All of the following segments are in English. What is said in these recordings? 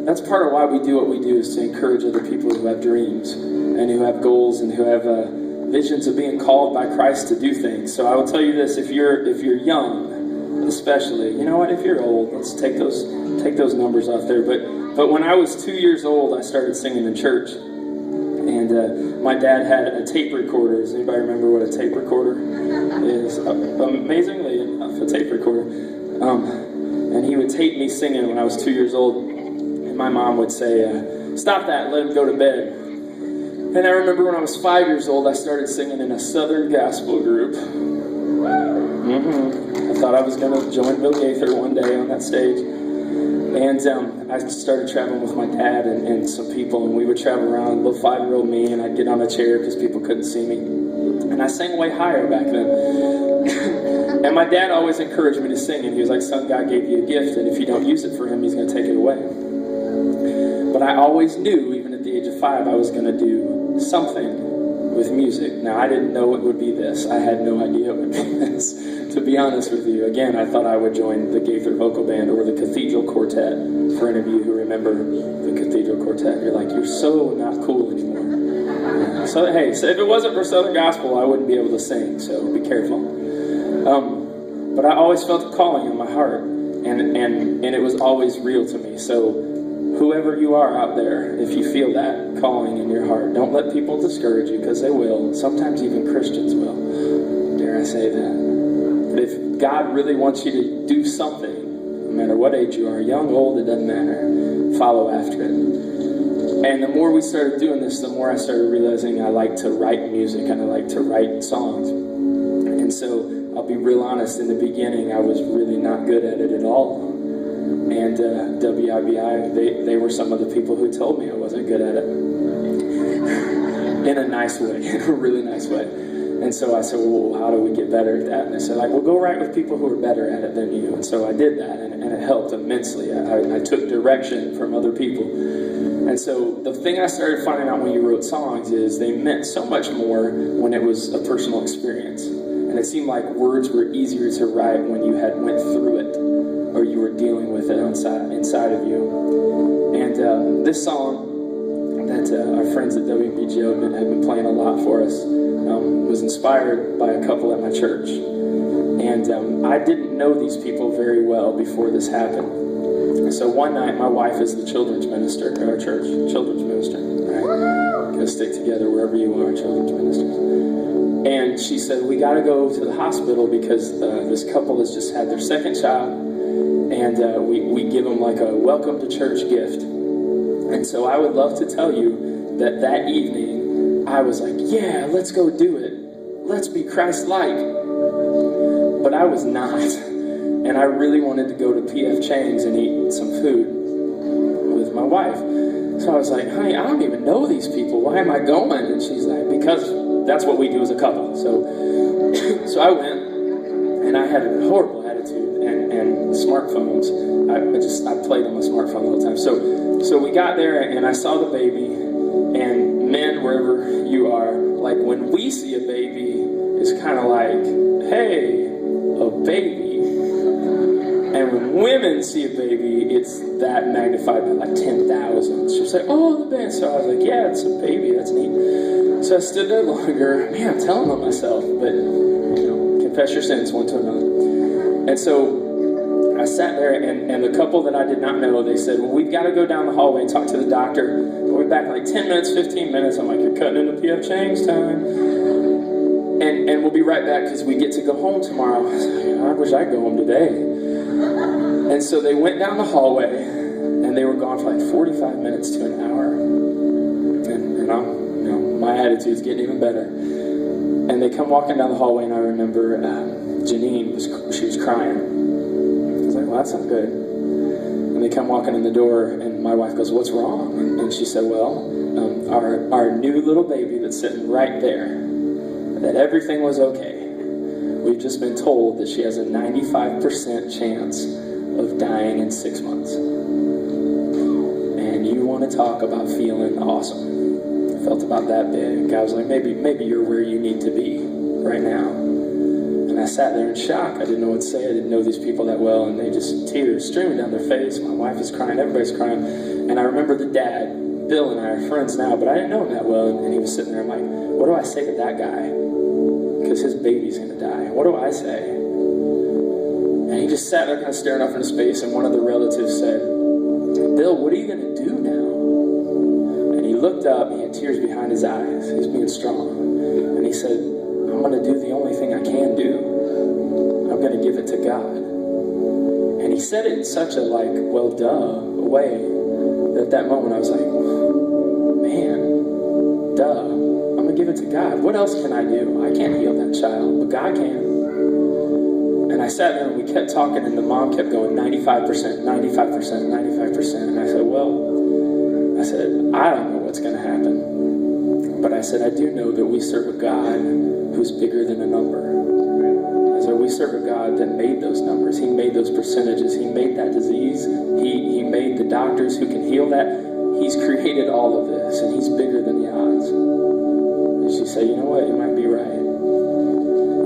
that's part of why we do what we do, is to encourage other people who have dreams and who have goals and who have visions of being called by Christ to do things. So I will tell you this: if you're young, especially, you know what? If you're old, let's take those numbers off there. But when I was 2 years old, I started singing in church, and my dad had a tape recorder. Does anybody remember what a tape recorder is? Amazingly enough, a tape recorder. And he would tape me singing when I was 2 years old, and my mom would say, "Stop that and let him go to bed." And I remember when I was 5 years old, I started singing in a Southern gospel group. I thought I was going to join Bill Gaither one day on that stage. And I started traveling with my dad and some people, and we would travel around, little 5-year-old me, and I'd get on a chair because people couldn't see me. And I sang way higher back then. And my dad always encouraged me to sing, and he was like, "Son, God gave you a gift, and if you don't use it for him, he's going to take it away." But I always knew, even at the age of 5, I was going to do something with music. Now, I didn't know it would be this. I had no idea it would be this, to be honest with you. Again, I thought I would join the Gaither Vocal Band or the Cathedral Quartet. For any of you who remember the Cathedral Quartet, you're like, you're so not cool anymore. So, hey, so if it wasn't for Southern Gospel, I wouldn't be able to sing, so be careful. But I always felt a calling in my heart, and it was always real to me. So whoever you are out there, if you feel that calling in your heart, don't let people discourage you, because they will. Sometimes even Christians will. Dare I say that? But if God really wants you to do something, no matter what age you are, young, old, it doesn't matter, follow after it. And the more we started doing this, the more I started realizing I like to write music and I like to write songs. And so I'll be real honest, in the beginning I was really not good at it at all. And WIBI, they were some of the people who told me I wasn't good at it. In a nice way, in a really nice way. And so I said, well, how do we get better at that? And they said, like, well, go write with people who are better at it than you. And so I did that, and it helped immensely. I took direction from other people. And so the thing I started finding out when you wrote songs is they meant so much more when it was a personal experience. And it seemed like words were easier to write when you had went through it, or you were dealing with it inside of you. And this song that our friends at WBGO have been playing a lot for us was inspired by a couple at my church. And I didn't know these people very well before this happened. So one night, my wife is the children's minister at our church, children's minister. Right? Gotta stick together wherever you are, children's ministers. And she said, we got to go to the hospital because this couple has just had their second child, and we give them like a welcome to church gift. And so I would love to tell you that evening, I was like, yeah, let's go do it. Let's be Christ-like. But I was not. And I really wanted to go to P.F. Chang's and eat some food with my wife. So I was like, honey, I don't even know these people. Why am I going? And she's like, because that's what we do as a couple. So I went, and I had a horrible attitude, and smartphones, I played on my smartphone all the time. So we got there, and I saw the baby, and men, wherever you are, like when we see a baby, it's kind of like, hey, a baby. And when women see a baby, it's that magnified by like 10,000. She was like, oh, the baby. So I was like, yeah, it's a baby, that's neat. So I stood there longer. Man, I'm telling on myself, but confess your sins one to another. And so I sat there, and the couple that I did not know, they said, well, we've got to go down the hallway and talk to the doctor. We'll be back in like 10 minutes, 15 minutes. I'm like, you're cutting into P.F. Chang's time. And we'll be right back because we get to go home tomorrow. I was like, I wish I could go home today. And so they went down the hallway, and they were gone for like 45 minutes to an hour. And I'm, my attitude's getting even better. And they come walking down the hallway, and I remember Janine she was crying. I was like, well, that's not good. And they come walking in the door, and my wife goes, what's wrong? And she said, well, our new little baby that's sitting right there, that everything was okay. We've just been told that she has a 95% chance of dying in 6 months. And you want to talk about feeling awesome. I felt about that big. I was like, maybe you're where you need to be right now. And And I sat there in shock. I didn't know what to say. I didn't know these people that well, and they just, tears streaming down their face. My wife is crying, everybody's crying. And I remember the dad, Bill, and I are friends now, but I didn't know him that well, and he was sitting there. I'm like, what do I say to that guy? Because his baby's going to die. What do I say? And he just sat there kind of staring off into space, and one of the relatives said, Bill, what are you going to do now? And he looked up, he had tears behind his eyes. He was being strong. And he said, I'm going to do the only thing I can do. I'm going to give it to God. And he said it in such a well, duh, way, that at that moment I was like, man, duh, I'm going to give it to God. What else can I do? I can't heal that child, but God can. And I sat there and we kept talking, and the mom kept going, 95%, 95%, 95%. And I said, I don't know what's going to happen. But I said, I do know that we serve a God who's bigger than a number. I said, we serve a God that made those numbers. He made those percentages. He made that disease. He made the doctors who can heal that. He's created all of this, and he's bigger than the odds. And she said, you know what? You might be right.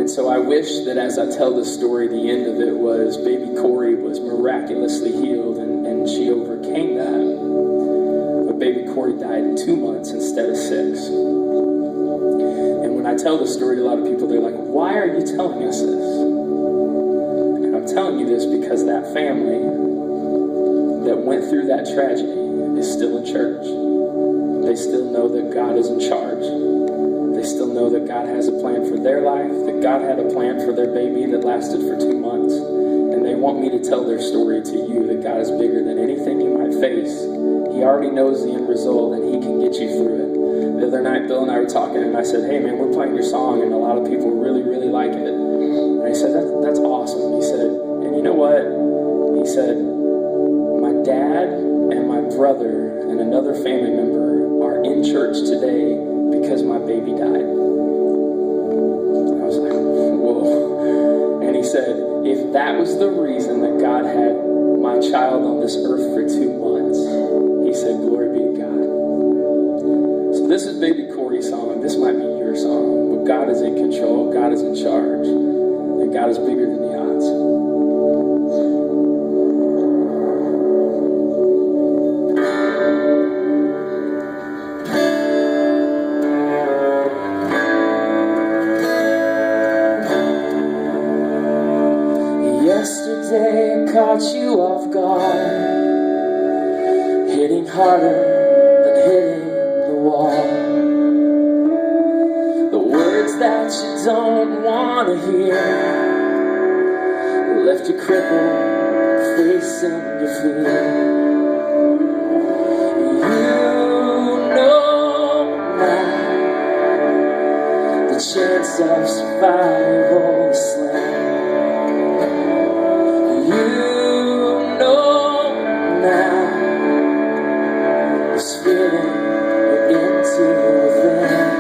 And so I wish that as I tell the story, the end of it was baby Corey was miraculously healed, and she overcame that. But baby Corey died in 2 months instead of 6. And when I tell the story to a lot of people, they're like, why are you telling us this? And I'm telling you this because that family that went through that tragedy is still in church. They still know that God is in charge. They still know that God has a plan for their life, that God had a plan for their baby that lasted for 2 months. And they want me to tell their story to you, that God is bigger than anything you might face. He already knows the end result, and he can get you through it. The other night, Bill and I were talking, and I said, hey man, we're playing your song, and a lot of people really, really like it. And he said, that's awesome. He said, and you know what? He said, my dad and my brother and another family member are in church today because my baby died. I was like, whoa. And he said, if that was the reason that God had my child on this earth for 2 months, he said, glory be to God. So this is baby Corey's song. This might be your song. But God is in control. God is in charge. And God is bigger than the odds. Yesterday caught you off guard, hitting harder than hitting the wall. The words that you don't want to hear left you crippled, facing your fear. You know now the chance of survival is slim. You know now this feeling into within.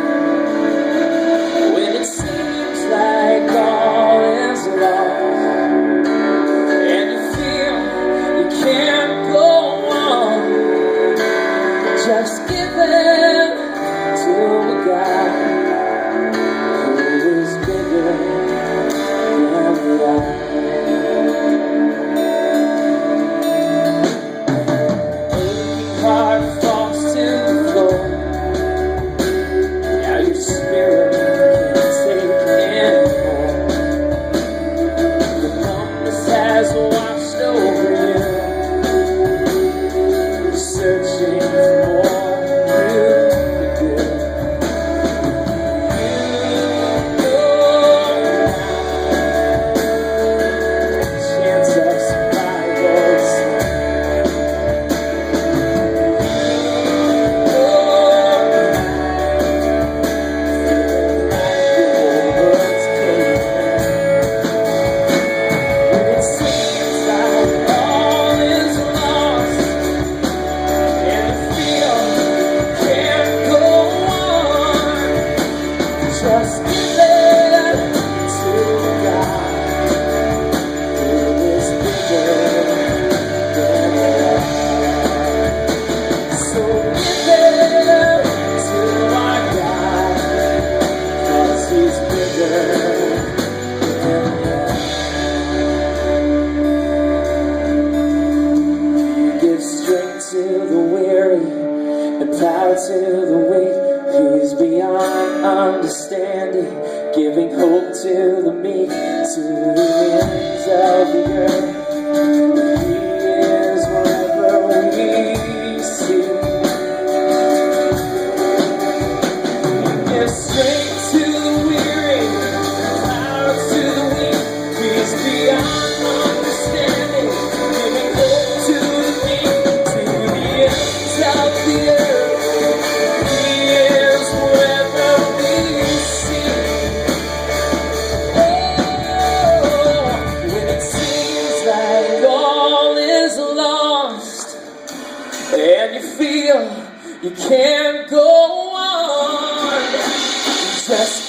When it seems like all is lost and you feel you can't go on, just give in to a God who is bigger power to the weak. He's beyond understanding, giving hope to the meek, to the ends of the earth. He is wherever we see. He gives strength to the weary, power to the weak. He's beyond understanding, giving hope to the meek, to the ends of the earth. He is wherever we see. Oh, when it seems like all is lost, and you feel you can't go on, just